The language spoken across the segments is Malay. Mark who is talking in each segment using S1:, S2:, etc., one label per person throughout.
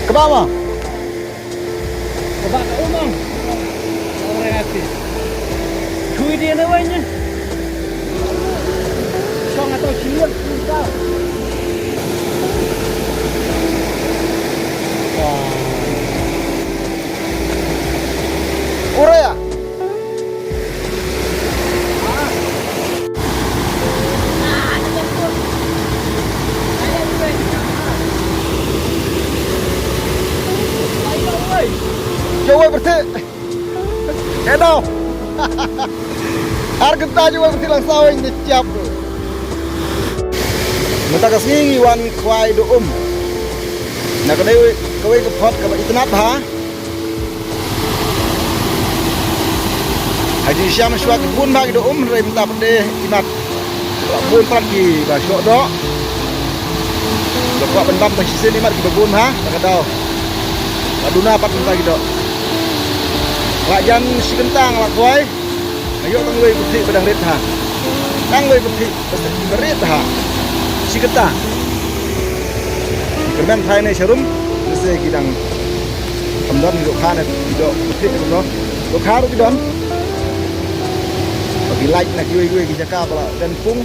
S1: Ke bawah.
S2: Kebak ke umang. Orang hati. Cui dia namanya. Song atau cilut kau.
S1: Ura ya? Coba berarti. Edo. Harga coba berarti langsung ini siap. Mata kasih wan kwai do Nah kadai kawai ke pot ka itna tha. Haji Syam shwa ke bun bagi do rai minta pede inat. Bun pagi ba shok do. Lekok bendam ta sisen imat ki bun ha kadau. Aduna pat lagi do. Lajan si kentang la kwai. Ayo tang wei putih pedang rit ha. Tang wei putih pasti berit ha. Si kentang. Kermen thai này serum sẽ kỹ năng cầm đòn độ kha này độ putih đó độ kha độ cái đòn bagi like nak gue kita kapal dan pung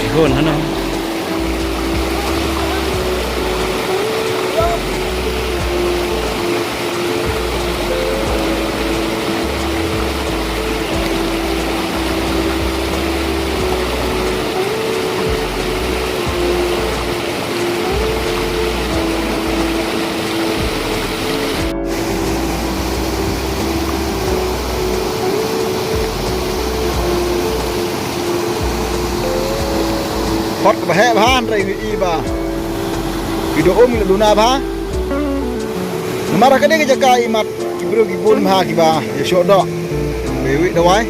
S2: chỉ hôn hắn không?
S1: hot ke bahe bahan rai ngi ba video le luna ba namara kade ke jaka imat ibro gibun ha ki ba ya shodo bewi dawai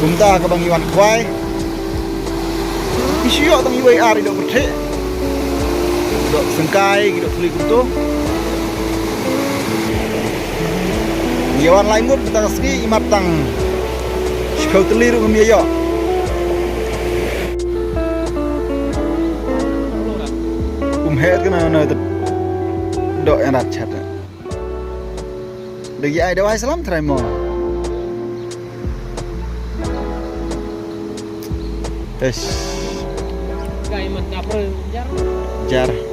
S1: kumta ka bang iwan kwai isyo tang iwai ari do bethe do sengkai do tuli kuto yawan lain mut kita ski imat tang shkau teliru ngemiyo hết cái nào nơi đội ăn đặt chặt được vậy đâu ai sẽ lắm thầy mò
S2: Kayak mantap jar.
S1: jar